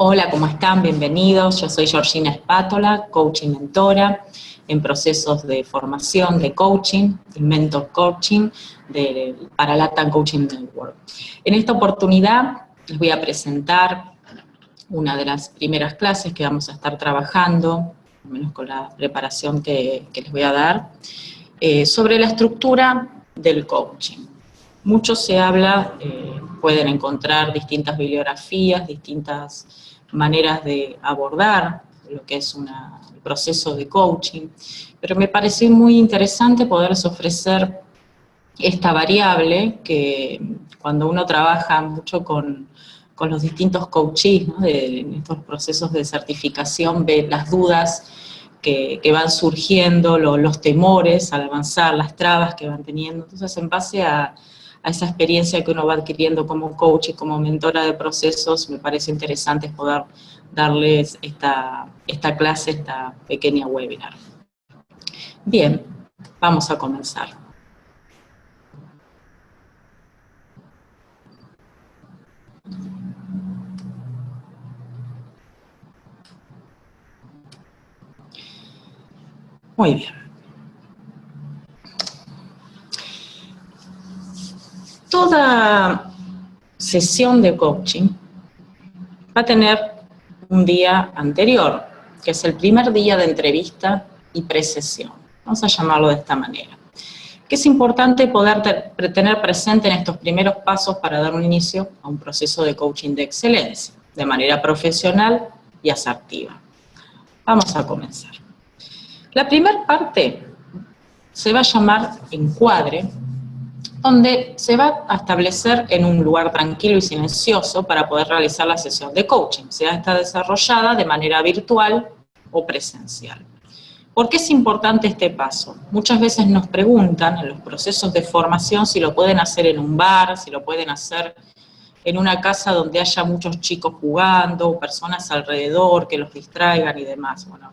Hola, ¿cómo están? Bienvenidos. Yo soy Georgina Espátola, coach y mentora en procesos de formación de coaching y mentor coaching para LATAM Coaching Network. En esta oportunidad les voy a presentar una de las primeras clases que vamos a estar trabajando, al menos con la preparación que les voy a dar, sobre la estructura del coaching. Mucho se habla, pueden encontrar distintas bibliografías, distintas maneras de abordar lo que es el proceso de coaching, pero me pareció muy interesante poderles ofrecer esta variable que cuando uno trabaja mucho con los distintos coaches, ¿no? En estos procesos de certificación, ve las dudas que van surgiendo, los temores al avanzar, las trabas que van teniendo. Entonces, en base a esa experiencia que uno va adquiriendo como coach y como mentora de procesos, me parece interesante poder darles esta clase, esta pequeña webinar. Bien, vamos a comenzar. Muy bien. Toda sesión de coaching va a tener un día anterior, que es el primer día de entrevista y presesión. Vamos a llamarlo de esta manera. Que es importante poder tener presente en estos primeros pasos para dar un inicio a un proceso de coaching de excelencia, de manera profesional y asertiva. Vamos a comenzar. La primera parte se va a llamar encuadre, donde se va a establecer en un lugar tranquilo y silencioso para poder realizar la sesión de coaching, sea esta desarrollada de manera virtual o presencial. ¿Por qué es importante este paso? Muchas veces nos preguntan en los procesos de formación si lo pueden hacer en un bar, si lo pueden hacer en una casa donde haya muchos chicos jugando, personas alrededor que los distraigan y demás. Bueno,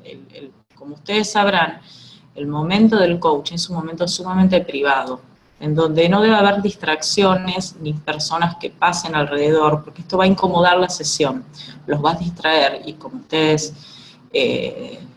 como ustedes sabrán, el momento del coaching es un momento sumamente privado, en donde no debe haber distracciones ni personas que pasen alrededor, porque esto va a incomodar la sesión, los va a distraer, y como ustedes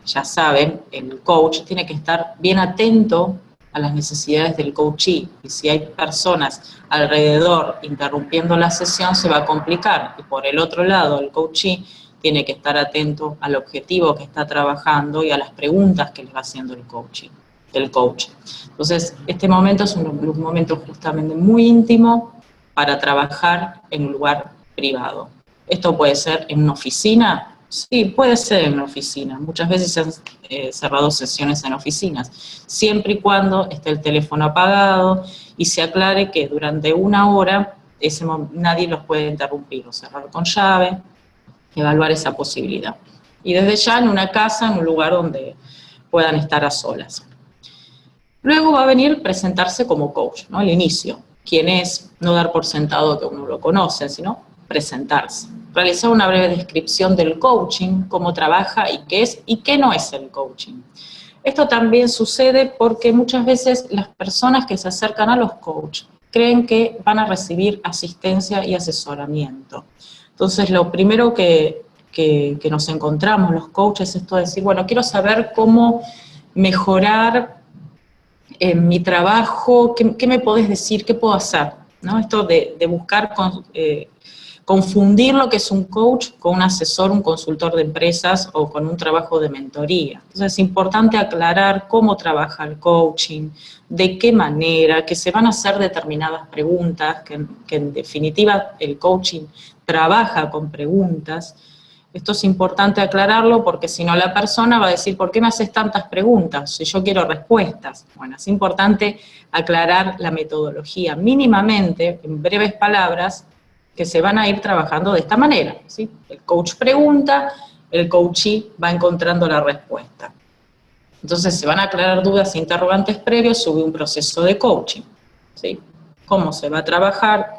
ya saben, el coach tiene que estar bien atento a las necesidades del coachee, y si hay personas alrededor interrumpiendo la sesión se va a complicar, y por el otro lado el coachee tiene que estar atento al objetivo que está trabajando y a las preguntas que le va haciendo el coach. Entonces, este momento es un momento justamente muy íntimo para trabajar en un lugar privado. ¿Esto puede ser en una oficina? Sí, puede ser en una oficina. Muchas veces se han cerrado sesiones en oficinas, siempre y cuando esté el teléfono apagado y se aclare que durante una hora nadie los puede interrumpir o cerrar con llave, evaluar esa posibilidad. Y desde ya en una casa, en un lugar donde puedan estar a solas. Luego va a venir presentarse como coach, ¿no? El inicio. ¿Quién es? No dar por sentado que uno lo conoce, sino presentarse. Realizar una breve descripción del coaching, cómo trabaja y qué es y qué no es el coaching. Esto también sucede porque muchas veces las personas que se acercan a los coaches creen que van a recibir asistencia y asesoramiento. Entonces, lo primero que nos encontramos los coaches es esto de decir, bueno, quiero saber cómo mejorar en mi trabajo, ¿qué me podés decir? ¿Qué puedo hacer? ¿No? Esto de buscar confundir lo que es un coach con un asesor, un consultor de empresas o con un trabajo de mentoría. Entonces es importante aclarar cómo trabaja el coaching, de qué manera, que se van a hacer determinadas preguntas, que en definitiva el coaching trabaja con preguntas. Esto es importante aclararlo porque si no la persona va a decir, ¿por qué me haces tantas preguntas? Si yo quiero respuestas. Bueno, es importante aclarar la metodología mínimamente, en breves palabras, que se van a ir trabajando de esta manera, ¿sí? El coach pregunta, el coachee va encontrando la respuesta. Entonces se van a aclarar dudas e interrogantes previos sobre un proceso de coaching, ¿sí? Cómo se va a trabajar,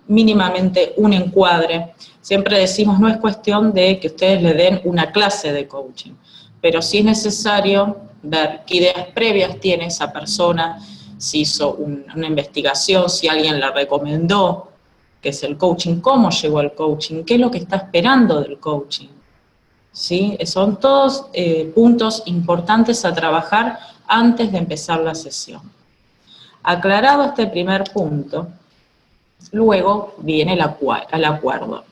mínimamente un encuadre. Siempre decimos, no es cuestión de que ustedes le den una clase de coaching, pero sí es necesario ver qué ideas previas tiene esa persona, si hizo una investigación, si alguien la recomendó, que es el coaching, cómo llegó al coaching, qué es lo que está esperando del coaching. ¿Sí? Son todos puntos importantes a trabajar antes de empezar la sesión. Aclarado este primer punto, luego viene el acuerdo,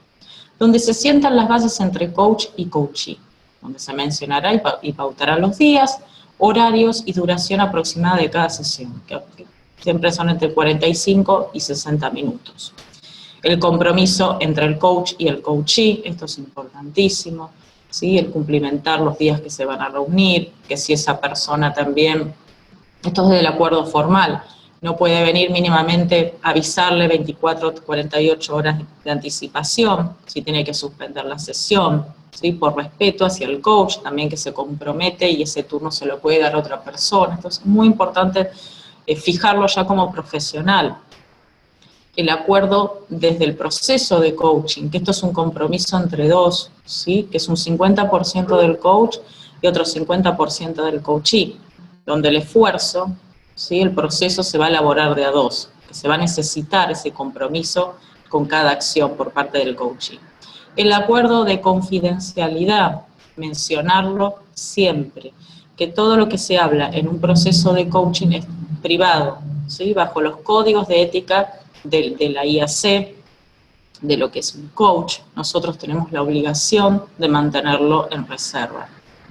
donde se sientan las bases entre coach y coachee, donde se mencionará y pautará los días, horarios y duración aproximada de cada sesión, que siempre son entre 45 y 60 minutos. El compromiso entre el coach y el coachee, esto es importantísimo, ¿sí? El cumplimentar los días que se van a reunir, que si esa persona también, esto es del acuerdo formal, no puede venir mínimamente a avisarle 24 o 48 horas de anticipación, si tiene que suspender la sesión, ¿sí? Por respeto hacia el coach, también que se compromete y ese turno se lo puede dar a otra persona. Entonces es muy importante fijarlo ya como profesional. El acuerdo desde el proceso de coaching, que esto es un compromiso entre dos, ¿sí? Que es un 50% del coach y otro 50% del coachee, donde el esfuerzo, ¿sí? El proceso se va a elaborar de a dos, que se va a necesitar ese compromiso con cada acción por parte del coachee. El acuerdo de confidencialidad, mencionarlo siempre, que todo lo que se habla en un proceso de coaching es privado, ¿sí? Bajo los códigos de ética de la IAC, de lo que es un coach, nosotros tenemos la obligación de mantenerlo en reserva.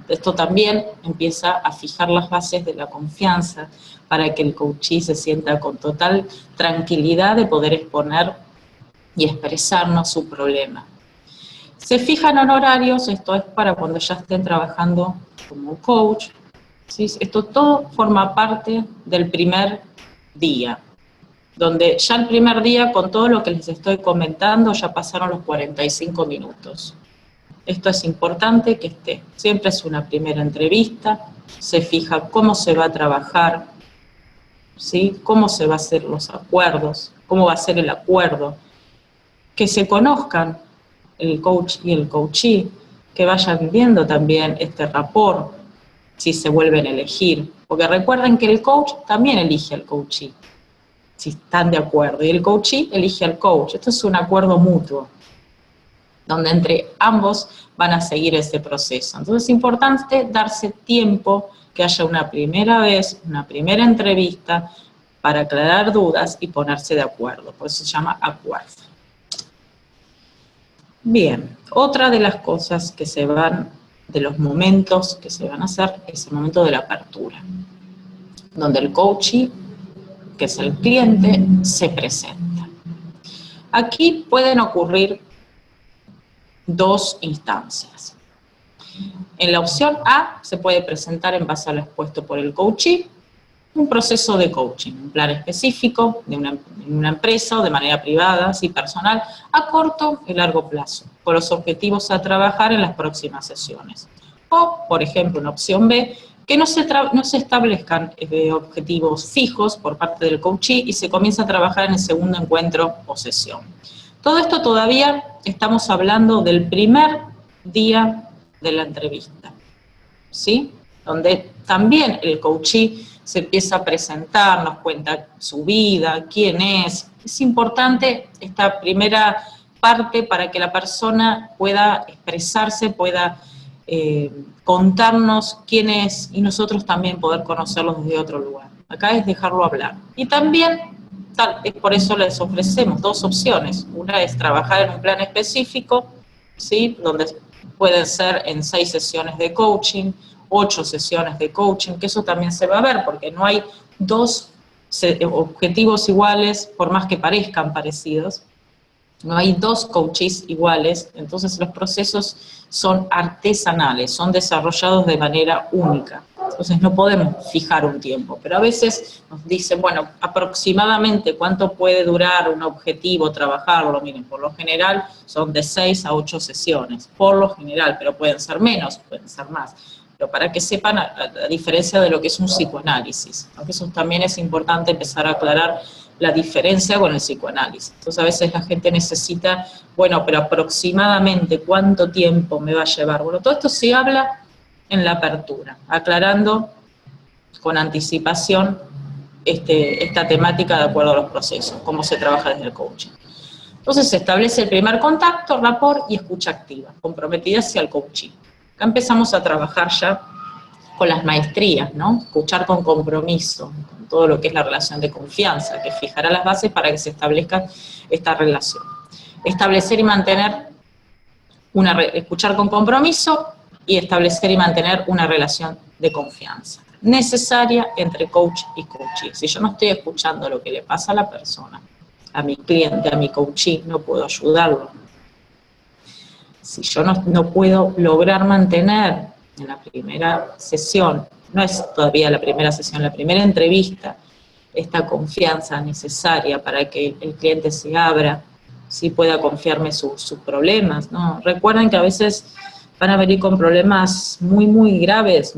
Esto también empieza a fijar las bases de la confianza para que el coachee se sienta con total tranquilidad de poder exponer y expresarnos su problema. Se fijan honorarios, esto es para cuando ya estén trabajando como coach, ¿sí? Esto todo forma parte del primer día, donde ya el primer día, con todo lo que les estoy comentando, ya pasaron los 45 minutos. Esto es importante que esté. Siempre es una primera entrevista, se fija cómo se va a trabajar, ¿sí? Cómo se va a hacer los acuerdos, cómo va a ser el acuerdo, que se conozcan el coach y el coachee, que vayan viendo también este rapport, si se vuelven a elegir. Porque recuerden que el coach también elige al coachee, si están de acuerdo, y el coachee elige al coach. Esto es un acuerdo mutuo, donde entre ambos van a seguir ese proceso. Entonces es importante darse tiempo, que haya una primera vez, una primera entrevista, para aclarar dudas y ponerse de acuerdo. Por eso se llama acuerdo. Bien, otra de las cosas que se van, de los momentos que se van a hacer, es el momento de la apertura, donde el coachee, que es el cliente, se presenta. Aquí pueden ocurrir dos instancias. En la opción A se puede presentar en base a lo expuesto por el coachee, un proceso de coaching, un plan específico de una empresa o de manera privada, sí, personal, a corto y largo plazo, con los objetivos a trabajar en las próximas sesiones. O, por ejemplo, en opción B, que no se establezcan objetivos fijos por parte del coachee y se comienza a trabajar en el segundo encuentro o sesión. Todo esto todavía estamos hablando del primer día de la entrevista, ¿sí? Donde también el coachee se empieza a presentar, nos cuenta su vida, quién es. Es importante esta primera parte para que la persona pueda expresarse, pueda contarnos quién es y nosotros también poder conocerlo desde otro lugar. Acá es dejarlo hablar. Y también, por eso les ofrecemos dos opciones. Una es trabajar en un plan específico, ¿sí? Donde pueden ser en 6 sesiones de coaching, 8 sesiones de coaching, que eso también se va a ver, porque no hay dos objetivos iguales, por más que parezcan parecidos. No hay dos coaches iguales, entonces los procesos son artesanales, son desarrollados de manera única. Entonces no podemos fijar un tiempo, pero a veces nos dicen, bueno, aproximadamente cuánto puede durar un objetivo, trabajarlo. Miren, por lo general son de 6 a 8 sesiones, por lo general, pero pueden ser menos, pueden ser más. Pero para que sepan la diferencia de lo que es un psicoanálisis, aunque eso también es importante empezar a aclarar la diferencia con el psicoanálisis. Entonces a veces la gente necesita, bueno, pero aproximadamente cuánto tiempo me va a llevar. Bueno, todo esto se habla en la apertura, aclarando con anticipación esta temática de acuerdo a los procesos, cómo se trabaja desde el coaching. Entonces se establece el primer contacto, rapport y escucha activa, comprometida hacia el coaching. Acá empezamos a trabajar ya con las maestrías, ¿no? Escuchar con compromiso, con todo lo que es la relación de confianza, que fijará las bases para que se establezca esta relación. Establecer y mantener escuchar con compromiso y establecer y mantener una relación de confianza necesaria entre coach y coachee. Si yo no estoy escuchando lo que le pasa a la persona, a mi cliente, a mi coachee, no puedo ayudarlo. Si yo no puedo lograr mantener en la primera sesión, no es todavía la primera sesión, la primera entrevista, esta confianza necesaria para que el cliente se abra, sí pueda confiarme sus problemas, ¿no? Recuerden que a veces van a venir con problemas muy, muy graves,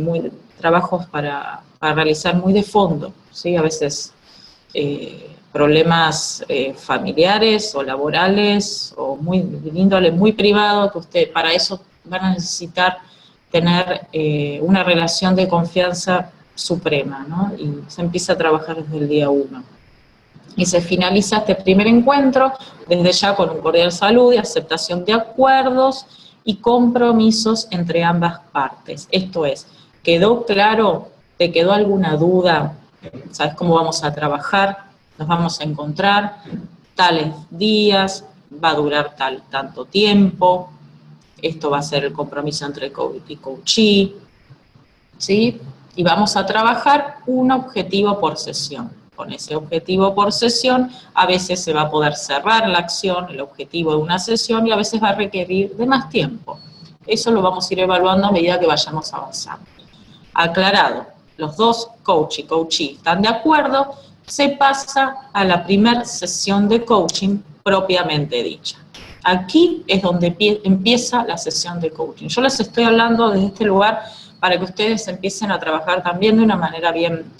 trabajos para realizar muy de fondo, ¿sí? A veces problemas familiares o laborales o de índole muy privado, que para eso van a necesitar tener una relación de confianza suprema, ¿no? Y se empieza a trabajar desde el día 1. Y se finaliza este primer encuentro desde ya con un cordial saludo y aceptación de acuerdos y compromisos entre ambas partes. Esto es, ¿quedó claro? ¿Te quedó alguna duda? ¿Sabes cómo vamos a trabajar? Nos vamos a encontrar tales días, va a durar tanto tiempo, esto va a ser el compromiso entre coach y coachee, ¿sí? Y vamos a trabajar un objetivo por sesión. Con ese objetivo por sesión, a veces se va a poder cerrar la acción, el objetivo de una sesión, y a veces va a requerir de más tiempo. Eso lo vamos a ir evaluando a medida que vayamos avanzando. Aclarado, los dos coach y coachee están de acuerdo, se pasa a la primera sesión de coaching propiamente dicha. Aquí es donde empieza la sesión de coaching. Yo les estoy hablando desde este lugar para que ustedes empiecen a trabajar también de una manera bien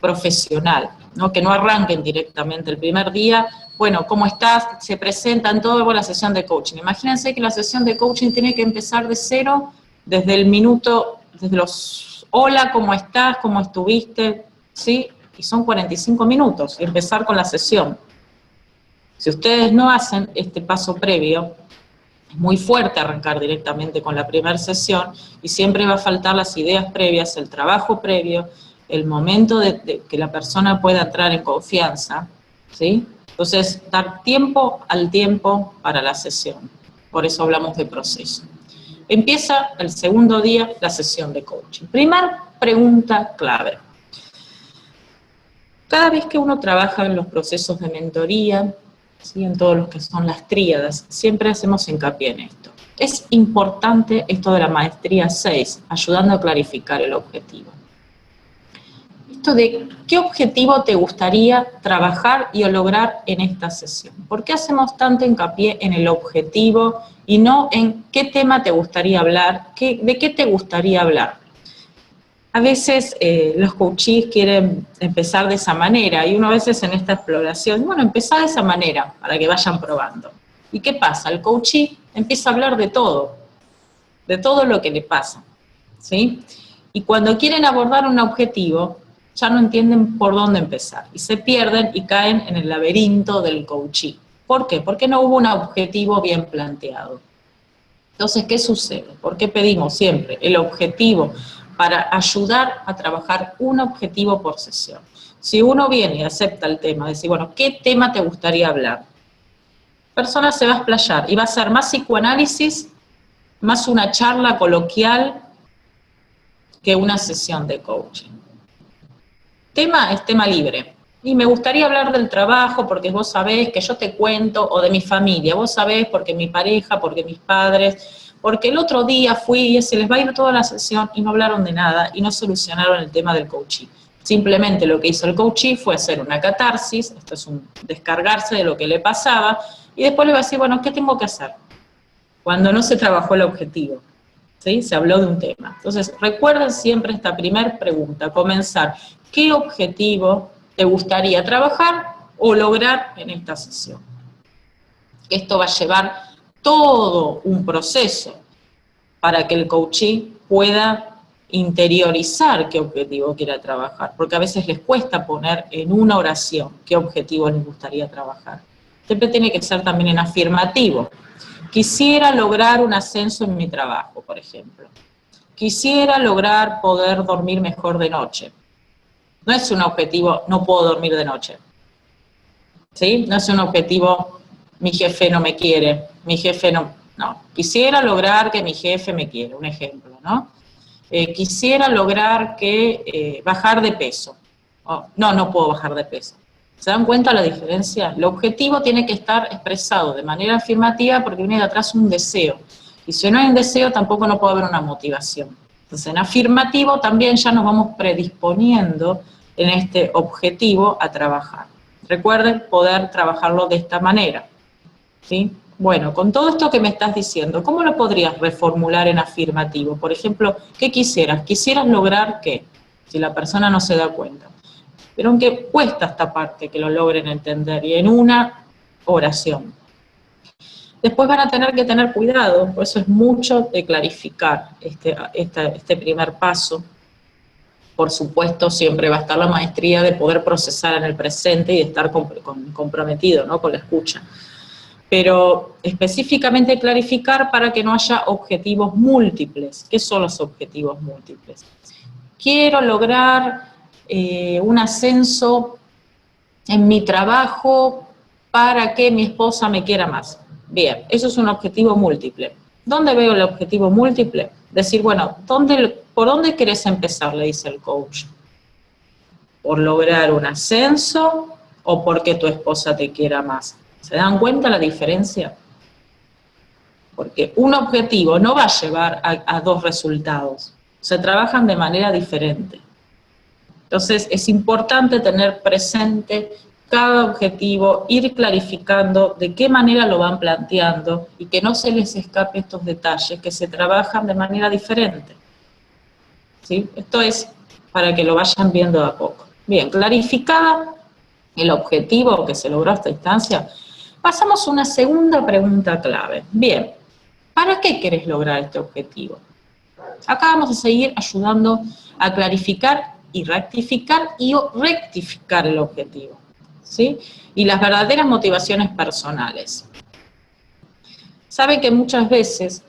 profesional, ¿no? Que no arranquen directamente el primer día, bueno, ¿cómo estás? Se presentan todo con la sesión de coaching. Imagínense que la sesión de coaching tiene que empezar de cero, desde el minuto, desde los hola, ¿cómo estás? ¿Cómo estuviste? ¿Sí? Y son 45 minutos, y empezar con la sesión. Si ustedes no hacen este paso previo, es muy fuerte arrancar directamente con la primera sesión, y siempre va a faltar las ideas previas, el trabajo previo, el momento de que la persona pueda entrar en confianza, ¿sí? Entonces, dar tiempo al tiempo para la sesión. Por eso hablamos de proceso. Empieza el segundo día la sesión de coaching. Primera pregunta clave. Cada vez que uno trabaja en los procesos de mentoría, ¿sí? En todos los que son las tríadas, siempre hacemos hincapié en esto. Es importante esto de la maestría 6, ayudando a clarificar el objetivo. Esto de qué objetivo te gustaría trabajar y lograr en esta sesión. ¿Por qué hacemos tanto hincapié en el objetivo y no en qué tema te gustaría hablar, de qué te gustaría hablar? A veces los coaches quieren empezar de esa manera y uno a veces en esta exploración, bueno, empezá de esa manera para que vayan probando. ¿Y qué pasa? El coachee empieza a hablar de todo lo que le pasa, ¿sí? Y cuando quieren abordar un objetivo, ya no entienden por dónde empezar y se pierden y caen en el laberinto del coachee. ¿Por qué? Porque no hubo un objetivo bien planteado. Entonces, ¿qué sucede? ¿Por qué pedimos siempre el objetivo? Para ayudar a trabajar un objetivo por sesión. Si uno viene y acepta el tema, decir, bueno, ¿qué tema te gustaría hablar? La persona se va a explayar y va a ser más psicoanálisis, más una charla coloquial que una sesión de coaching. Tema es tema libre. Y me gustaría hablar del trabajo porque vos sabés que yo te cuento, o de mi familia, vos sabés porque mi pareja, porque mis padres, porque el otro día fui y se les va a ir toda la sesión y no hablaron de nada y no solucionaron el tema del coaching. Simplemente lo que hizo el coachee fue hacer una catarsis, esto es un descargarse de lo que le pasaba, y después le va a decir, bueno, ¿qué tengo que hacer? Cuando no se trabajó el objetivo, ¿sí? Se habló de un tema. Entonces, recuerden siempre esta primera pregunta, comenzar, ¿qué objetivo te gustaría trabajar o lograr en esta sesión? Esto va a llevar todo un proceso para que el coachee pueda interiorizar qué objetivo quiera trabajar, porque a veces les cuesta poner en una oración qué objetivo les gustaría trabajar. Siempre tiene que ser también en afirmativo. Quisiera lograr un ascenso en mi trabajo, por ejemplo. Quisiera lograr poder dormir mejor de noche. No es un objetivo, no puedo dormir de noche. ¿Sí? No es un objetivo, mi jefe no me quiere, mi jefe no. No, quisiera lograr que mi jefe me quiera, un ejemplo, ¿no? Quisiera lograr que bajar de peso. Oh, no puedo bajar de peso. ¿Se dan cuenta la diferencia? El objetivo tiene que estar expresado de manera afirmativa porque viene de atrás un deseo. Y si no hay un deseo, tampoco no puede haber una motivación. Entonces, en afirmativo también ya nos vamos predisponiendo en este objetivo a trabajar. Recuerden poder trabajarlo de esta manera, ¿sí? Bueno, con todo esto que me estás diciendo, ¿cómo lo podrías reformular en afirmativo? Por ejemplo, ¿qué quisieras? ¿Quisieras lograr qué? Si la persona no se da cuenta. Pero aunque cuesta esta parte que lo logren entender, y en una oración. Después van a tener que tener cuidado, por eso es mucho de clarificar este primer paso. Por supuesto, siempre va a estar la maestría de poder procesar en el presente y de estar comprometido, ¿no?, con la escucha. Pero específicamente clarificar para que no haya objetivos múltiples. ¿Qué son los objetivos múltiples? Quiero lograr un ascenso en mi trabajo para que mi esposa me quiera más. Bien, eso es un objetivo múltiple. ¿Dónde veo el objetivo múltiple? Decir, bueno, ¿por dónde querés empezar?, le dice el coach. ¿Por lograr un ascenso o porque tu esposa te quiera más? ¿Se dan cuenta la diferencia? Porque un objetivo no va a llevar a dos resultados. Se trabajan de manera diferente. Entonces, es importante tener presente cada objetivo, ir clarificando de qué manera lo van planteando y que no se les escape estos detalles, que se trabajan de manera diferente. ¿Sí? Esto es para que lo vayan viendo de a poco. Bien, clarificada el objetivo que se logró a esta instancia, pasamos a una segunda pregunta clave. Bien, ¿para qué querés lograr este objetivo? Acá vamos a seguir ayudando a clarificar y rectificar el objetivo, ¿sí? Y las verdaderas motivaciones personales. Saben que muchas veces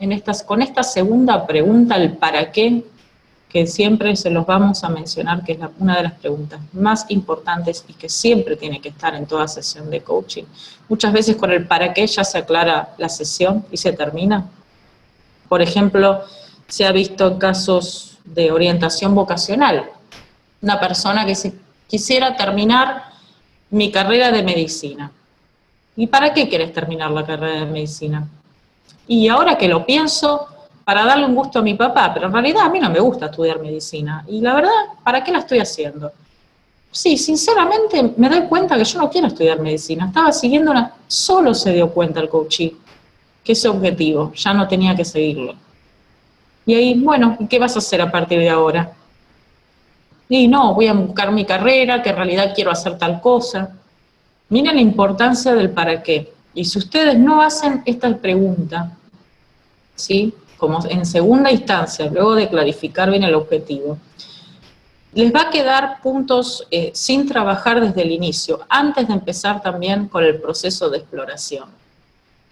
con esta segunda pregunta, el para qué, que siempre se los vamos a mencionar, que es una de las preguntas más importantes y que siempre tiene que estar en toda sesión de coaching. Muchas veces con el para qué ya se aclara la sesión y se termina. Por ejemplo, se ha visto en casos de orientación vocacional. Una persona que quisiera terminar mi carrera de medicina. ¿Y para qué querés terminar la carrera de medicina? Y ahora que lo pienso, para darle un gusto a mi papá, pero en realidad a mí no me gusta estudiar medicina. Y la verdad, ¿para qué la estoy haciendo? Sí, sinceramente me doy cuenta que yo no quiero estudiar medicina. Estaba siguiendo solo se dio cuenta el coachee que ese objetivo ya no tenía que seguirlo. Y ahí, bueno, ¿qué vas a hacer a partir de ahora? Y no, voy a buscar mi carrera, que en realidad quiero hacer tal cosa. Miren la importancia del para qué. Y si ustedes no hacen esta pregunta, ¿sí?, como en segunda instancia, luego de clarificar bien el objetivo, les va a quedar puntos sin trabajar desde el inicio, antes de empezar también con el proceso de exploración.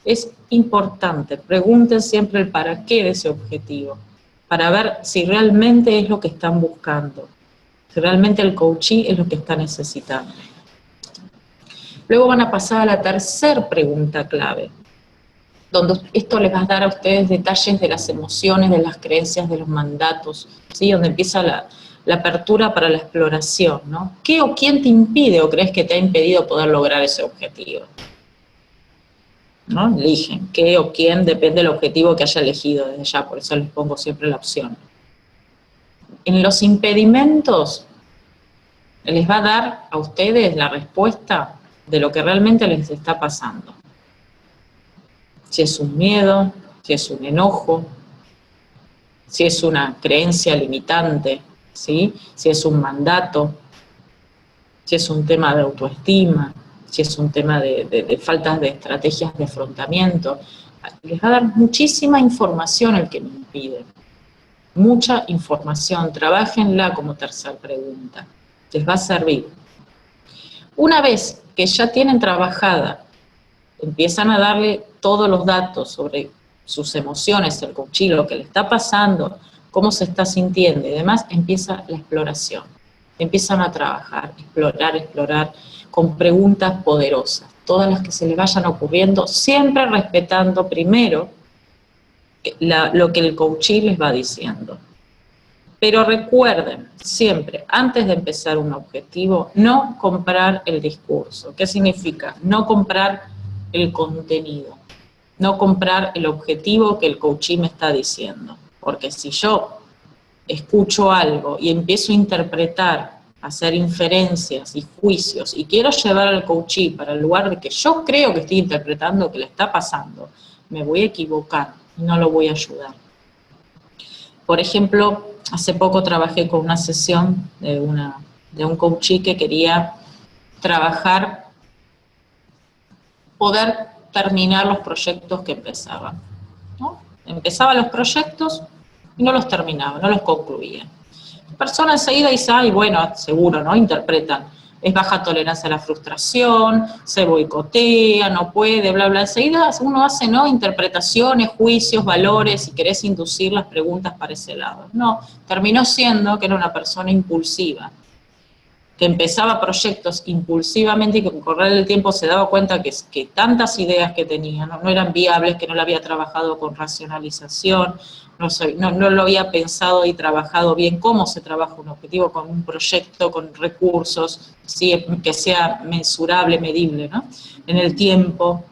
Es importante, pregunten siempre el para qué de ese objetivo, para ver si realmente es lo que están buscando, si realmente el coachee es lo que está necesitando. Luego van a pasar a la tercera pregunta clave, donde esto les va a dar a ustedes detalles de las emociones, de las creencias, de los mandatos, ¿sí?, donde empieza la apertura para la exploración, ¿no? ¿Qué o quién te impide o crees que te ha impedido poder lograr ese objetivo? ¿No? Eligen qué o quién, depende del objetivo que haya elegido desde ya, por eso les pongo siempre la opción. En los impedimentos les va a dar a ustedes la respuesta de lo que realmente les está pasando. Si es un miedo, si es un enojo, si es una creencia limitante, ¿sí?, si es un mandato, si es un tema de autoestima, si es un tema de faltas de estrategias de afrontamiento. Les va a dar muchísima información el que me impide. Mucha información, trabájenla como tercera pregunta. Les va a servir. Una vez que ya tienen trabajada empiezan a darle todos los datos sobre sus emociones, el coachee, lo que le está pasando, cómo se está sintiendo y demás, empieza la exploración. Empiezan a trabajar, explorar, con preguntas poderosas, todas las que se le vayan ocurriendo, siempre respetando primero lo que el coachee les va diciendo. Pero recuerden, siempre, antes de empezar un objetivo, no comprar el discurso. ¿Qué significa? No comprar el contenido, no comprar el objetivo que el coachee me está diciendo. Porque si yo escucho algo y empiezo a interpretar, a hacer inferencias y juicios, y quiero llevar al coachee para el lugar de que yo creo que estoy interpretando que le está pasando, me voy a equivocar y no lo voy a ayudar. Por ejemplo, hace poco trabajé con una sesión de un coachee que quería trabajar, poder terminar los proyectos que empezaban, ¿no? Empezaba los proyectos y no los terminaba, no los concluía. La persona enseguida dice, ay, bueno, seguro, ¿no? Interpretan, es baja tolerancia a la frustración, se boicotea, no puede, bla, bla. Enseguida uno hace, ¿no?, interpretaciones, juicios, valores, y querés inducir las preguntas para ese lado. No, terminó siendo que era una persona impulsiva, que empezaba proyectos impulsivamente y que con correr el tiempo se daba cuenta que tantas ideas que tenía no eran viables, que no lo había trabajado con racionalización, no lo había pensado y trabajado bien cómo se trabaja un objetivo con un proyecto, con recursos, ¿sí?, que sea mensurable, medible, ¿no?, en el tiempo,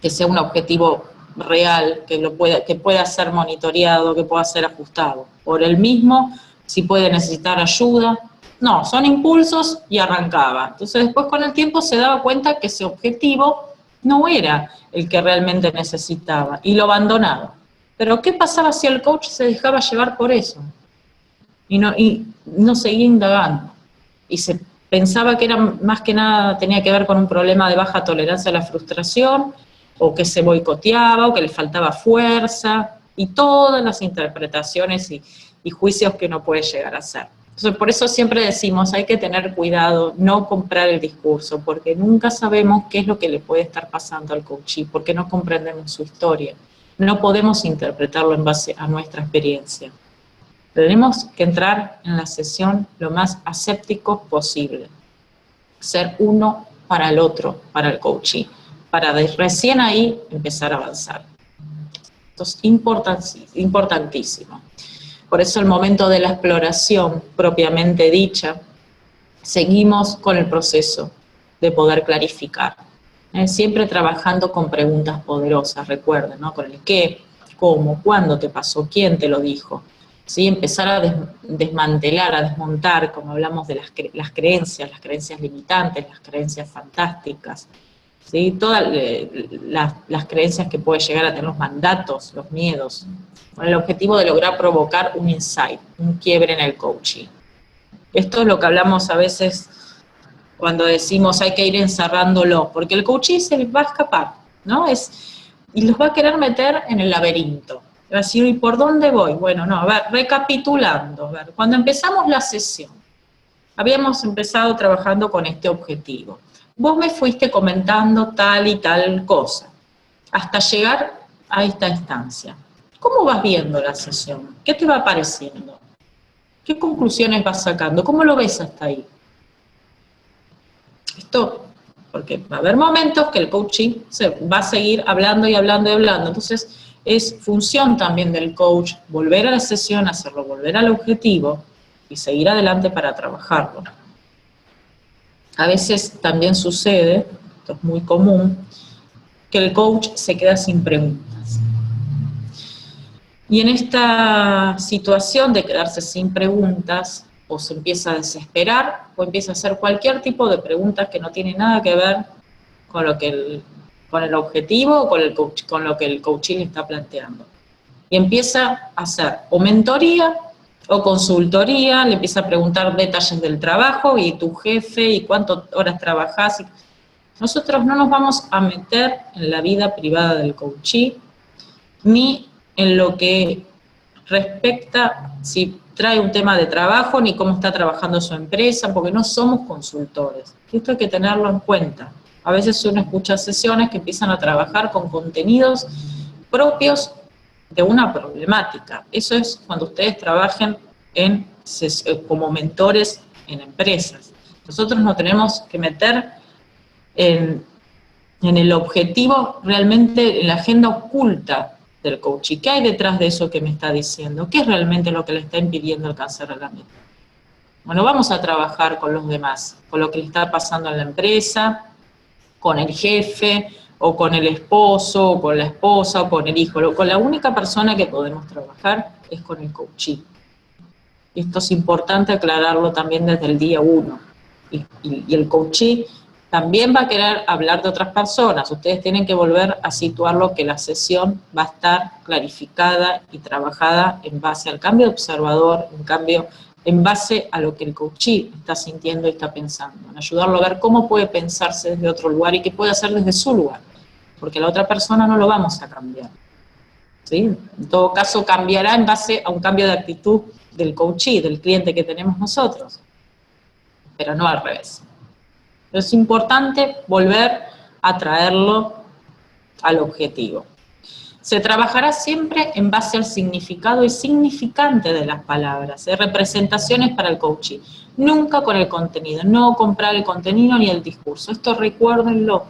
que sea un objetivo real, que pueda ser monitoreado, que pueda ser ajustado. Por él mismo, si puede necesitar ayuda. No, son impulsos y arrancaba. Entonces después con el tiempo se daba cuenta que ese objetivo no era el que realmente necesitaba y lo abandonaba. Pero ¿qué pasaba si el coach se dejaba llevar por eso? Y no seguía indagando. Y se pensaba que era más que nada, tenía que ver con un problema de baja tolerancia a la frustración, o que se boicoteaba, o que le faltaba fuerza, y todas las interpretaciones y juicios que uno puede llegar a hacer. Entonces, por eso siempre decimos, hay que tener cuidado, no comprar el discurso, porque nunca sabemos qué es lo que le puede estar pasando al coachee, porque no comprendemos su historia. No podemos interpretarlo en base a nuestra experiencia. Tenemos que entrar en la sesión lo más asépticos posible. Ser uno para el otro, para el coachee, para recién ahí empezar a avanzar. Esto es importantísimo. Por eso el momento de la exploración propiamente dicha, seguimos con el proceso de poder clarificar. Siempre trabajando con preguntas poderosas, recuerden, ¿no?, con el qué, cómo, cuándo te pasó, quién te lo dijo. ¿Sí? Empezar a desmantelar, a desmontar, como hablamos de las creencias limitantes, las creencias fantásticas, ¿sí?, todas las creencias que puede llegar a tener, los mandatos, los miedos, con el objetivo de lograr provocar un insight, un quiebre en el coaching. Esto es lo que hablamos a veces cuando decimos hay que ir encerrándolo, porque el coaching se va a escapar, ¿no? Y los va a querer meter en el laberinto. Va a decir, ¿y por dónde voy? Bueno, no, a ver, recapitulando, a ver, cuando empezamos la sesión, habíamos empezado trabajando con este objetivo. Vos me fuiste comentando tal y tal cosa, hasta llegar a esta instancia. ¿Cómo vas viendo la sesión? ¿Qué te va pareciendo? ¿Qué conclusiones vas sacando? ¿Cómo lo ves hasta ahí? Esto, porque va a haber momentos que el coaching se va a seguir hablando y hablando y hablando. Entonces, es función también del coach volver a la sesión, hacerlo volver al objetivo y seguir adelante para trabajarlo. A veces también sucede, esto es muy común, que el coach se queda sin preguntas. Y en esta situación de quedarse sin preguntas, o se empieza a desesperar, o empieza a hacer cualquier tipo de preguntas que no tiene nada que ver con el objetivo o con lo que el coaching está planteando. Y empieza a hacer o mentoría o consultoría, le empieza a preguntar detalles del trabajo, y tu jefe, y cuántas horas trabajás. Nosotros no nos vamos a meter en la vida privada del coachee, ni en lo que respecta si trae un tema de trabajo, ni cómo está trabajando su empresa, porque no somos consultores. Esto hay que tenerlo en cuenta. A veces uno escucha sesiones que empiezan a trabajar con contenidos propios de una problemática. Eso es cuando ustedes trabajen como mentores en empresas. Nosotros nos tenemos que meter en el objetivo realmente, en la agenda oculta del coach. ¿Y qué hay detrás de eso que me está diciendo? ¿Qué es realmente lo que le está impidiendo alcanzar a la meta? Bueno, vamos a trabajar con los demás, con lo que le está pasando en la empresa, con el jefe, o con el esposo, o con la esposa, o con el hijo. Con la única persona que podemos trabajar es con el coachee. Esto es importante aclararlo también desde el día 1. Y el coachee también va a querer hablar de otras personas. Ustedes tienen que volver a situarlo que la sesión va a estar clarificada y trabajada en base al cambio de observador, en base a lo que el coachee está sintiendo y está pensando, en ayudarlo a ver cómo puede pensarse desde otro lugar y qué puede hacer desde su lugar, porque la otra persona no lo vamos a cambiar, ¿sí? En todo caso, cambiará en base a un cambio de actitud del coachee, del cliente que tenemos nosotros, pero no al revés. Es importante volver a traerlo al objetivo. Se trabajará siempre en base al significado y significante de las palabras, representaciones para el coaching, nunca con el contenido, no comprar el contenido ni el discurso. Esto recuérdenlo,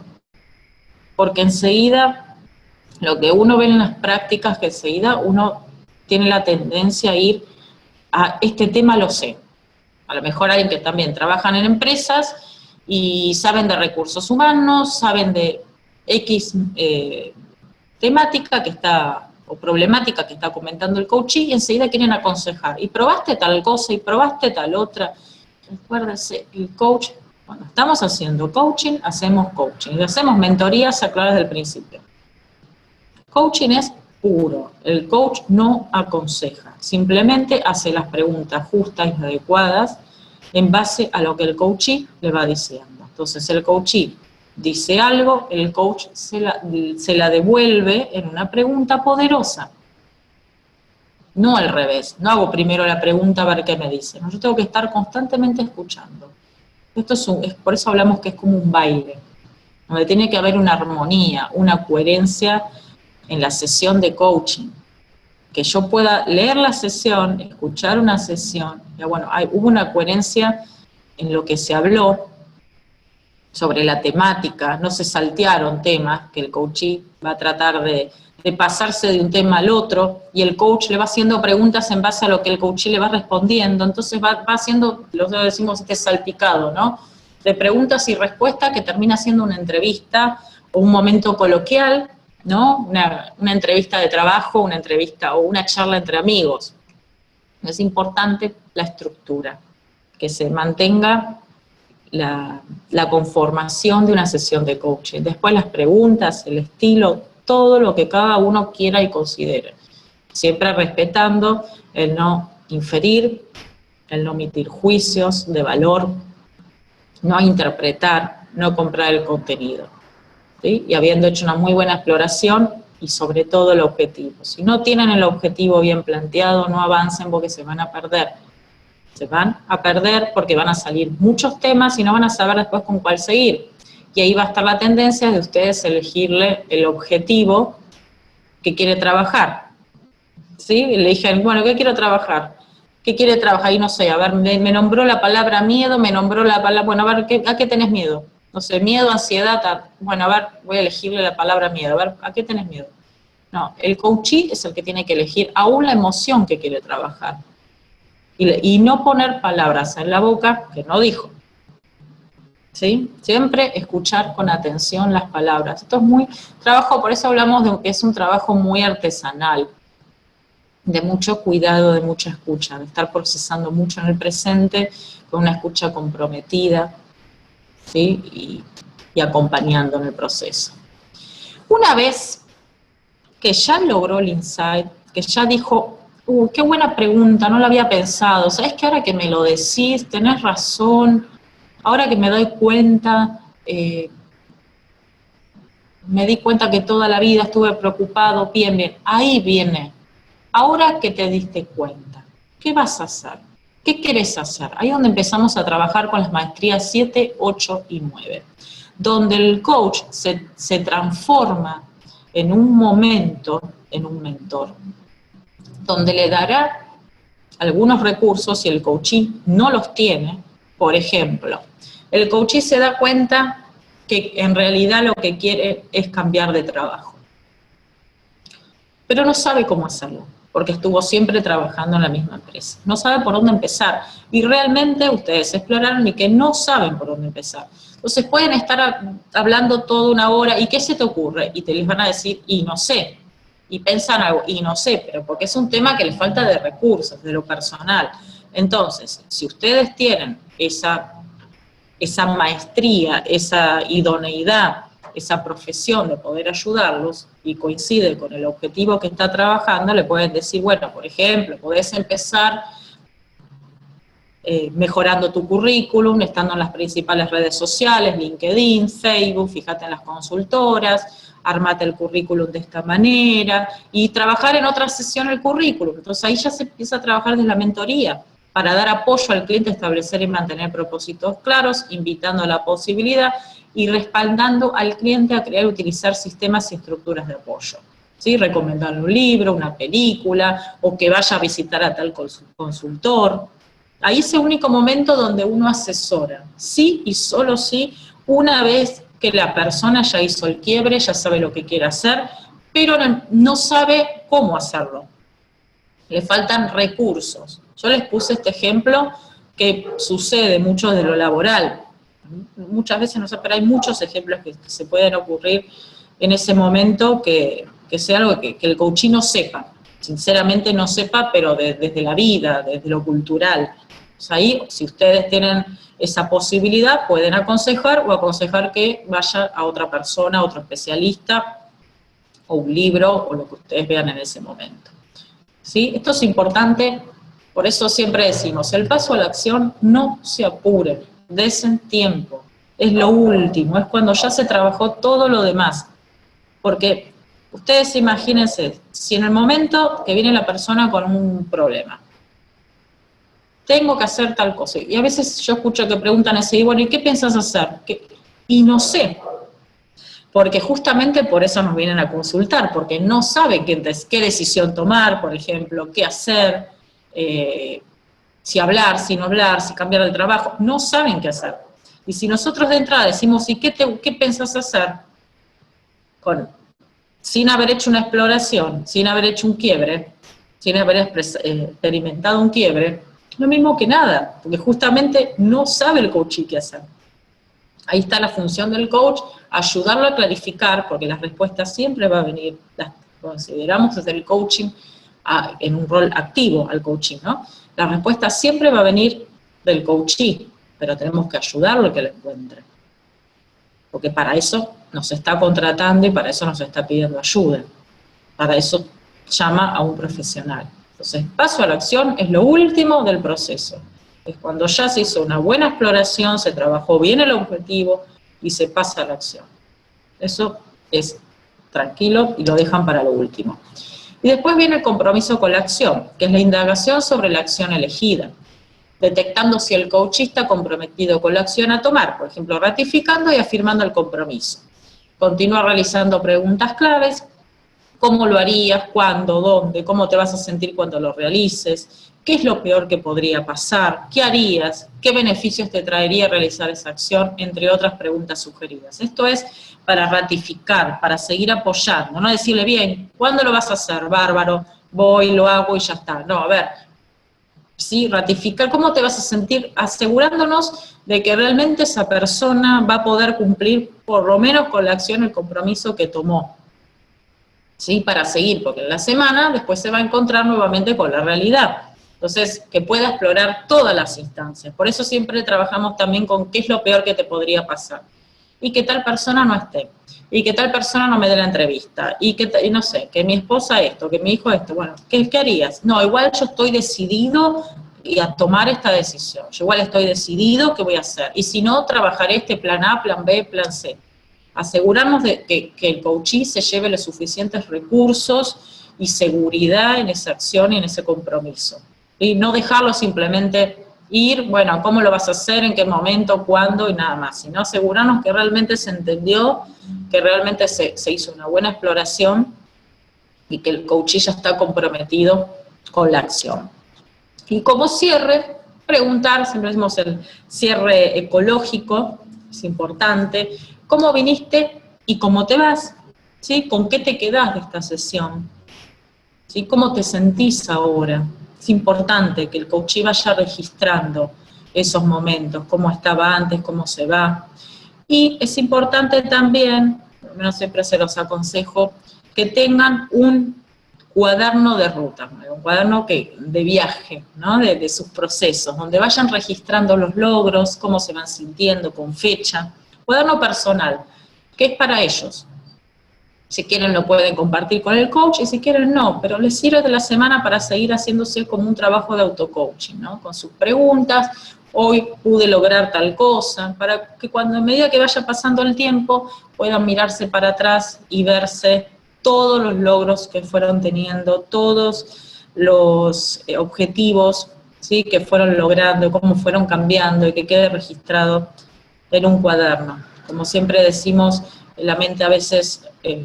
porque enseguida, lo que uno ve en las prácticas, que enseguida uno tiene la tendencia a ir a este tema lo sé. A lo mejor alguien que también trabajan en empresas y saben de recursos humanos, saben de X temática que está, o problemática que está comentando el coachee, y enseguida quieren aconsejar. Y probaste tal cosa, y probaste tal otra. Recuérdese, el coach, cuando estamos haciendo coaching, hacemos coaching. Y hacemos mentorías claras desde el principio. Coaching es puro. El coach no aconseja. Simplemente hace las preguntas justas y adecuadas en base a lo que el coachee le va diciendo. Entonces, el coachee dice algo, el coach se la devuelve en una pregunta poderosa. No al revés, no hago primero la pregunta a ver qué me dice. No, yo tengo que estar constantemente escuchando. Esto es por eso hablamos que es como un baile, donde tiene que haber una armonía, una coherencia en la sesión de coaching. Que yo pueda leer la sesión, escuchar una sesión, y bueno, hubo una coherencia en lo que se habló, sobre la temática, no se saltearon temas, que el coachee va a tratar de pasarse de un tema al otro, y el coach le va haciendo preguntas en base a lo que el coachee le va respondiendo, entonces va haciendo, lo decimos, salpicado, ¿no? De preguntas y respuestas que termina siendo una entrevista o un momento coloquial, ¿no? Una entrevista de trabajo, una entrevista o una charla entre amigos. Es importante la estructura, que se mantenga la conformación de una sesión de coaching. Después las preguntas, el estilo, todo lo que cada uno quiera y considere. Siempre respetando el no inferir, el no emitir juicios de valor, no interpretar, no comprar el contenido, ¿sí? Y habiendo hecho una muy buena exploración y sobre todo el objetivo. Si no tienen el objetivo bien planteado, no avancen porque se van a perder. Se van a perder porque van a salir muchos temas y no van a saber después con cuál seguir. Y ahí va a estar la tendencia de ustedes elegirle el objetivo que quiere trabajar. ¿Sí? Le dije, bueno, ¿qué quiero trabajar? ¿Qué quiere trabajar? Y no sé, a ver, me nombró la palabra miedo, me nombró la palabra, bueno, a ver, ¿a qué tenés miedo? No sé, miedo, ansiedad, bueno, a ver, voy a elegirle la palabra miedo, a ver, ¿a qué tenés miedo? No, el coachee es el que tiene que elegir aún la emoción que quiere trabajar. Y no poner palabras en la boca que no dijo. ¿Sí? Siempre escuchar con atención las palabras. Esto es muy trabajo, por eso hablamos de que es un trabajo muy artesanal, de mucho cuidado, de mucha escucha, de estar procesando mucho en el presente, con una escucha comprometida, ¿sí? y acompañando en el proceso. Una vez que ya logró el insight, que ya dijo, qué buena pregunta, no lo había pensado. ¿Sabes que ahora que me lo decís, tenés razón? Ahora que me doy cuenta, me di cuenta que toda la vida estuve preocupado, bien, ahí viene. Ahora que te diste cuenta, ¿qué vas a hacer? ¿Qué querés hacer? Ahí es donde empezamos a trabajar con las maestrías 7, 8 y 9. donde el coach se transforma en un momento, en un mentor, donde le dará algunos recursos si el coachee no los tiene. Por ejemplo, el coachee se da cuenta que en realidad lo que quiere es cambiar de trabajo, pero no sabe cómo hacerlo, porque estuvo siempre trabajando en la misma empresa. No sabe por dónde empezar, y realmente ustedes exploraron y que no saben por dónde empezar. Entonces pueden estar hablando toda una hora, ¿y qué se te ocurre? Y te les van a decir, y no sé, y piensan algo, y no sé, pero porque es un tema que les falta de recursos, de lo personal. Entonces, si ustedes tienen esa maestría, esa idoneidad, esa profesión de poder ayudarlos y coincide con el objetivo que está trabajando, le pueden decir, bueno, por ejemplo, podés empezar mejorando tu currículum, estando en las principales redes sociales, LinkedIn, Facebook, fíjate en las consultoras, armate el currículum de esta manera, y trabajar en otra sesión el currículum. Entonces ahí ya se empieza a trabajar desde la mentoría, para dar apoyo al cliente, establecer y mantener propósitos claros, invitando a la posibilidad y respaldando al cliente a crear y utilizar sistemas y estructuras de apoyo. ¿Sí? Recomendarle un libro, una película, o que vaya a visitar a tal consultor. Ahí es el único momento donde uno asesora, sí y solo sí, una vez que la persona ya hizo el quiebre, ya sabe lo que quiere hacer, pero no sabe cómo hacerlo. Le faltan recursos. Yo les puse este ejemplo que sucede mucho de lo laboral. Muchas veces no sé, pero hay muchos ejemplos que se pueden ocurrir en ese momento que sea algo que el coachee no sepa. Sinceramente no sepa, pero desde la vida, desde lo cultural. Pues ahí, si ustedes tienen esa posibilidad, pueden aconsejar o aconsejar que vaya a otra persona, a otro especialista, o un libro, o lo que ustedes vean en ese momento. ¿Sí? Esto es importante, por eso siempre decimos, el paso a la acción, no se apuren, desen tiempo, es lo último, es cuando ya se trabajó todo lo demás, porque ustedes imagínense, si en el momento que viene la persona con un problema, tengo que hacer tal cosa, y a veces yo escucho que preguntan así, bueno, ¿y qué piensas hacer? Y no sé, porque justamente por eso nos vienen a consultar, porque no saben qué decisión tomar, por ejemplo, qué hacer, si hablar, si no hablar, si cambiar de trabajo, no saben qué hacer. Y si nosotros de entrada decimos, ¿y qué pensás hacer? Sin haber hecho una exploración, sin haber hecho un quiebre, sin haber experimentado un quiebre, lo mismo que nada, porque justamente no sabe el coachee qué hacer. Ahí está la función del coach, ayudarlo a clarificar, porque las respuestas siempre van a venir, las consideramos desde el coaching en un rol activo al coaching, ¿no? La respuesta siempre va a venir del coachee, pero tenemos que ayudarlo a que lo encuentre. Porque para eso nos está contratando y para eso nos está pidiendo ayuda. Para eso llama a un profesional. Entonces, paso a la acción es lo último del proceso. Es cuando ya se hizo una buena exploración, se trabajó bien el objetivo y se pasa a la acción. Eso es tranquilo y lo dejan para lo último. Y después viene el compromiso con la acción, que es la indagación sobre la acción elegida, detectando si el coach está comprometido con la acción a tomar, por ejemplo, ratificando y afirmando el compromiso. Continúa realizando preguntas claves, ¿cómo lo harías? ¿Cuándo? ¿Dónde? ¿Cómo te vas a sentir cuando lo realices? ¿Qué es lo peor que podría pasar? ¿Qué harías? ¿Qué beneficios te traería realizar esa acción? Entre otras preguntas sugeridas. Esto es para ratificar, para seguir apoyando, no decirle, bien, ¿cuándo lo vas a hacer? Bárbaro, voy, lo hago y ya está. No, a ver, sí, ratificar, ¿cómo te vas a sentir? Asegurándonos de que realmente esa persona va a poder cumplir por lo menos con la acción, el compromiso que tomó. ¿Sí? Para seguir, porque en la semana después se va a encontrar nuevamente con la realidad. Entonces, que pueda explorar todas las instancias. Por eso siempre trabajamos también con qué es lo peor que te podría pasar. Y que tal persona no esté. Y que tal persona no me dé la entrevista. Y que, no sé, que mi esposa esto, que mi hijo esto. Bueno, ¿qué harías? No, igual yo estoy decidido a tomar esta decisión. Yo igual estoy decidido qué voy a hacer. Y si no, trabajaré este plan A, plan B, plan C. Asegurarnos de que el coachee se lleve los suficientes recursos y seguridad en esa acción y en ese compromiso. Y no dejarlo simplemente ir, bueno, ¿cómo lo vas a hacer? ¿En qué momento? ¿Cuándo? Y nada más, sino asegurarnos que realmente se entendió, que realmente se hizo una buena exploración y que el coachee ya está comprometido con la acción. Y como cierre, preguntar, siempre decimos el cierre ecológico, es importante, ¿cómo viniste y cómo te vas? ¿Sí? ¿Con qué te quedás de esta sesión? ¿Sí? ¿Cómo te sentís ahora? Es importante que el coachee vaya registrando esos momentos, cómo estaba antes, cómo se va. Y es importante también, por lo menos siempre se los aconsejo, que tengan un cuaderno de ruta, un cuaderno de viaje, ¿no? de sus procesos, donde vayan registrando los logros, cómo se van sintiendo, con fecha. Cuaderno personal, que es para ellos. Si quieren lo pueden compartir con el coach y si quieren no, pero les sirve de la semana para seguir haciéndose como un trabajo de auto-coaching, ¿no? Con sus preguntas, hoy pude lograr tal cosa, para que cuando a medida que vaya pasando el tiempo puedan mirarse para atrás y verse todos los logros que fueron teniendo, todos los objetivos, ¿sí? Que fueron logrando, cómo fueron cambiando y que quede registrado en un cuaderno. Como siempre decimos, la mente a veces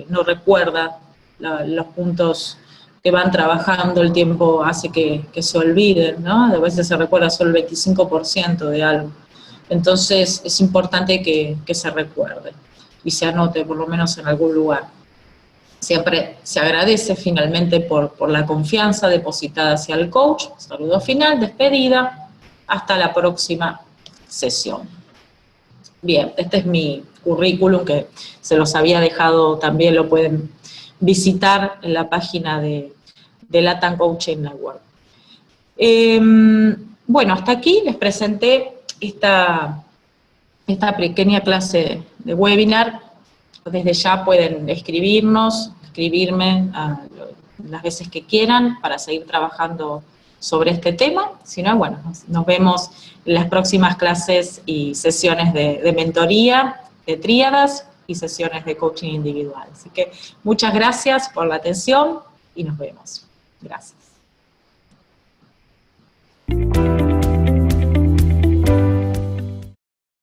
no recuerda los puntos que van trabajando, el tiempo hace que se olviden, ¿no? A veces se recuerda solo el 25% de algo. Entonces es importante que se recuerde y se anote por lo menos en algún lugar. Siempre se agradece finalmente por la confianza depositada hacia el coach. Saludo final, despedida, hasta la próxima sesión. Bien, este es mi currículum que se los había dejado, también lo pueden visitar en la página de LATAM Coaching Network. Bueno, hasta aquí les presenté esta pequeña clase de webinar. Desde ya pueden escribirme las veces que quieran para seguir trabajando sobre este tema. Si no, bueno, nos vemos en las próximas clases y sesiones de mentoría, de tríadas y sesiones de coaching individual. Así que muchas gracias por la atención y nos vemos. Gracias.